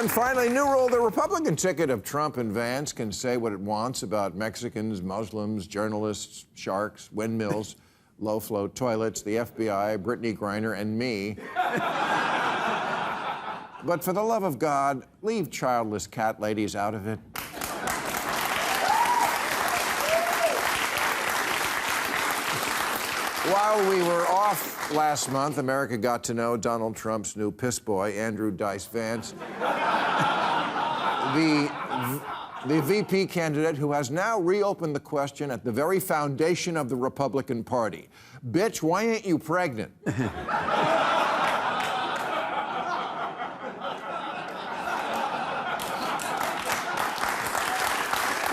And finally, new rule, the Republican ticket of Trump and Vance can say what it wants about Mexicans, Muslims, journalists, sharks, windmills, low-flow toilets, the FBI, Brittany Griner, and me. But for the love of God, leave childless cat ladies out of it. While we were off last month, America got to know Donald Trump's new piss boy, Andrew Dice Vance, the VP candidate who has now reopened the question at the very foundation of the Republican Party. Bitch, why ain't you pregnant?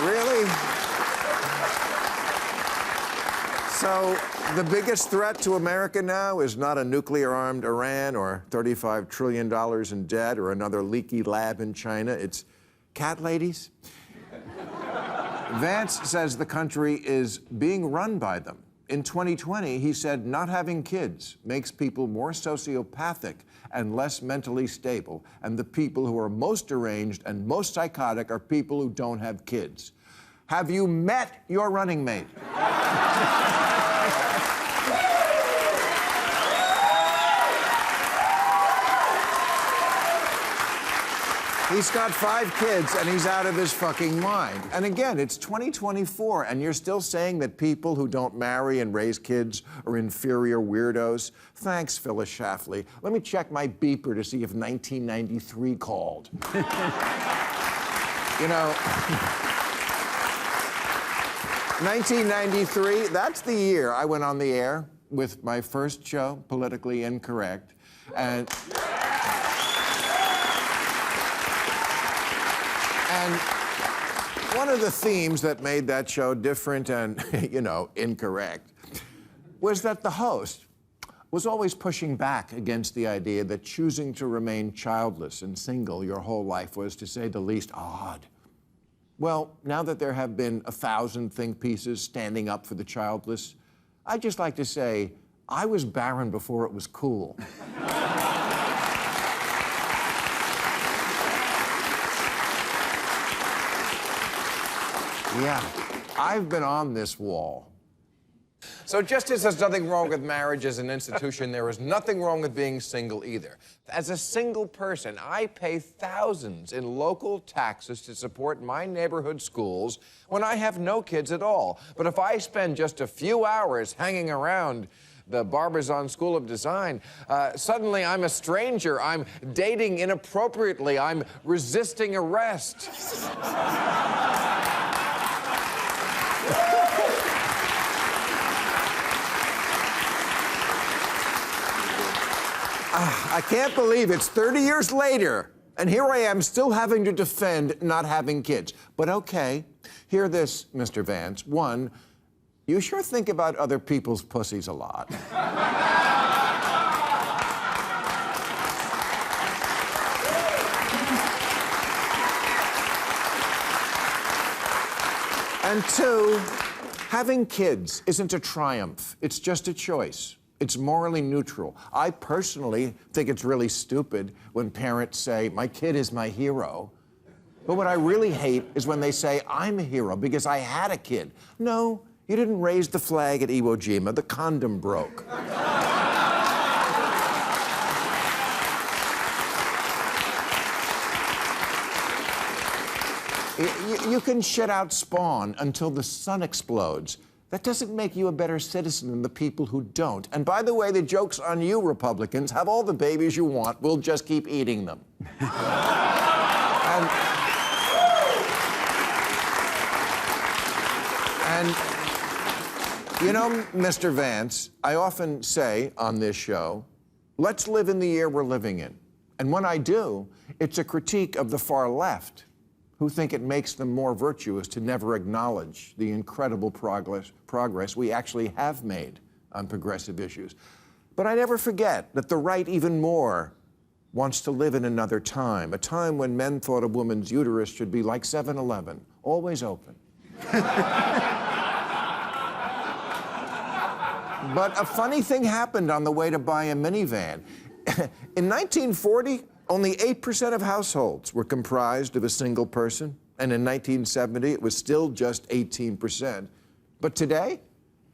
Really? So, the biggest threat to America now is not a nuclear-armed Iran or $35 trillion in debt or another leaky lab in China. It's cat ladies. Vance says the country is being run by them. In 2020, he said not having kids makes people more sociopathic and less mentally stable, and the people who are most deranged and most psychotic are people who don't have kids. Have you met your running mate? He's got 5 kids, and he's out of his fucking mind. And again, it's 2024, and you're still saying that people who don't marry and raise kids are inferior weirdos? Thanks, Phyllis Schlafly. Let me check my beeper to see if 1993 called. You know, 1993, that's the year I went on the air with my first show, Politically Incorrect, and one of the themes that made that show different and, you know, incorrect was that the host was always pushing back against the idea that choosing to remain childless and single your whole life was, to say the least, odd. Well, now that there have been 1,000 think pieces standing up for the childless, I'd just like to say, I was barren before it was cool. Yeah, I've been on this wall. So just as there's nothing wrong with marriage as an institution, there is nothing wrong with being single either. As a single person, I pay thousands in local taxes to support my neighborhood schools when I have no kids at all. But if I spend just a few hours hanging around the Barbizon School of Design, suddenly I'm a stranger. I'm dating inappropriately. I'm resisting arrest. I can't believe it's 30 years later, and here I am still having to defend not having kids. But okay, hear this, Mr. Vance. 1, you sure think about other people's pussies a lot. And 2, having kids isn't a triumph. It's just a choice. It's morally neutral. I personally think it's really stupid when parents say, my kid is my hero. But what I really hate is when they say, I'm a hero because I had a kid. No, you didn't raise the flag at Iwo Jima. The condom broke. You can shit out spawn until the sun explodes. That doesn't make you a better citizen than the people who don't. And by the way, the joke's on you, Republicans. Have all the babies you want. We'll just keep eating them. And, you know, Mr. Vance, I often say on this show, let's live in the year we're living in. And when I do, it's a critique of the far left, who think it makes them more virtuous to never acknowledge the incredible progress we actually have made on progressive issues. But I never forget that the right even more wants to live in another time, a time when men thought a woman's uterus should be like 7-Eleven, always open. But a funny thing happened on the way to buy a minivan. In 1940, Only 8% of households were comprised of a single person, and in 1970, it was still just 18%. But today,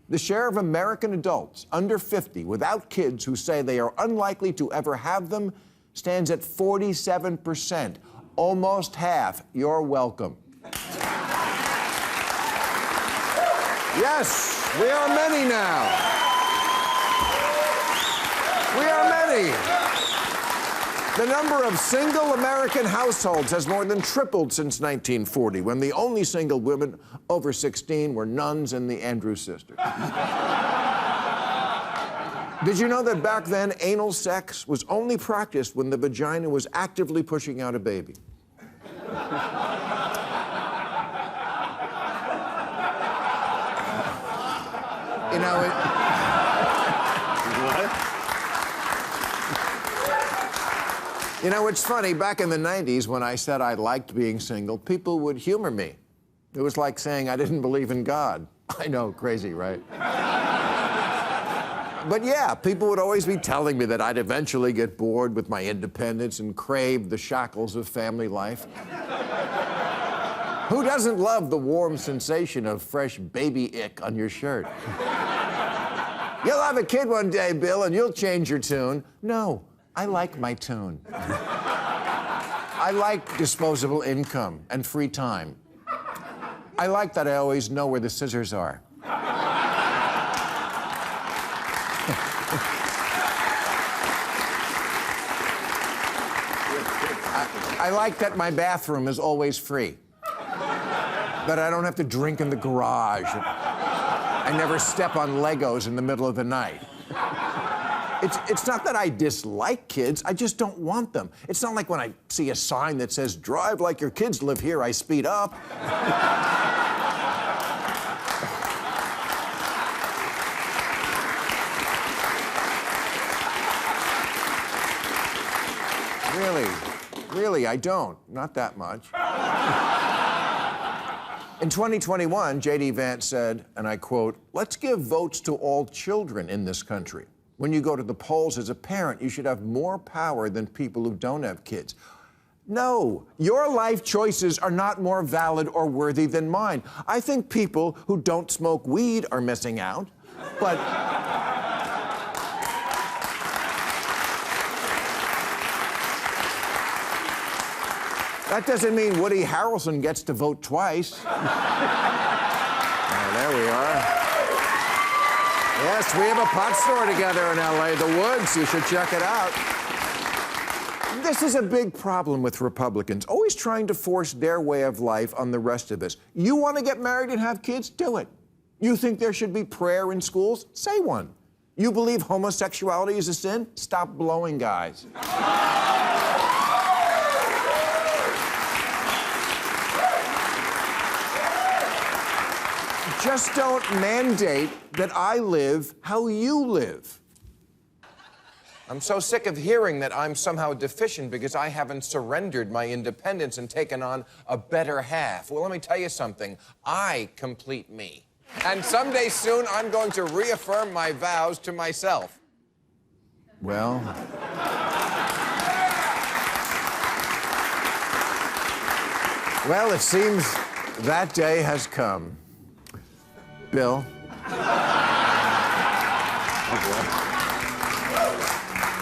the share of American adults under 50 without kids who say they are unlikely to ever have them stands at 47%. Almost half. You're welcome. Yes, we are many now. We are many. The number of single American households has more than tripled since 1940, when the only single women over 16 were nuns and the Andrews sisters. Did you know that back then, anal sex was only practiced when the vagina was actively pushing out a baby? You know, You know, it's funny, back in the 90s, when I said I liked being single, people would humor me. It was like saying I didn't believe in God. I know, crazy, right? But yeah, people would always be telling me that I'd eventually get bored with my independence and crave the shackles of family life. Who doesn't love the warm sensation of fresh baby ick on your shirt? You'll have a kid one day, Bill, and you'll change your tune. No, I like my tune. I like disposable income and free time. I like that I always know where the scissors are. I like that my bathroom is always free. That I don't have to drink in the garage. I never step on Legos in the middle of the night. It's not that I dislike kids, I just don't want them. It's not like when I see a sign that says, "Drive like your kids live here," I speed up. Really, I don't. Not that much. In 2021, J.D. Vance said, and I quote, "Let's give votes to all children in this country. When you go to the polls as a parent, you should have more power than people who don't have kids." No, your life choices are not more valid or worthy than mine. I think people who don't smoke weed are missing out, but... That doesn't mean Woody Harrelson gets to vote twice. Oh, there we are. Yes, we have a pot store together in LA, The Woods. You should check it out. This is a big problem with Republicans, always trying to force their way of life on the rest of us. You want to get married and have kids? Do it. You think there should be prayer in schools? Say one. You believe homosexuality is a sin? Stop blowing guys. Just don't mandate that I live how you live. I'm so sick of hearing that I'm somehow deficient because I haven't surrendered my independence and taken on a better half. Well, let me tell you something. I complete me. And someday soon, I'm going to reaffirm my vows to myself. Well... Well, it seems that day has come. Bill.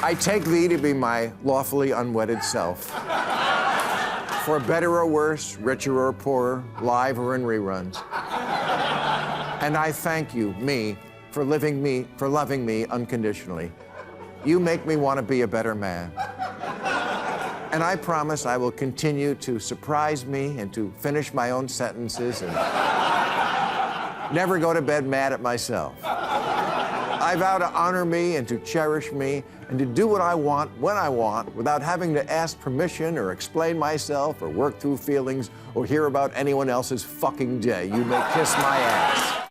I take thee to be my lawfully unwedded self. For better or worse, richer or poorer, live or in reruns. And I thank you, for loving me unconditionally. You make me want to be a better man. And I promise I will continue to surprise me and to finish my own sentences and never go to bed mad at myself. I vow to honor me and to cherish me and to do what I want when I want without having to ask permission or explain myself or work through feelings or hear about anyone else's fucking day. You may kiss my ass.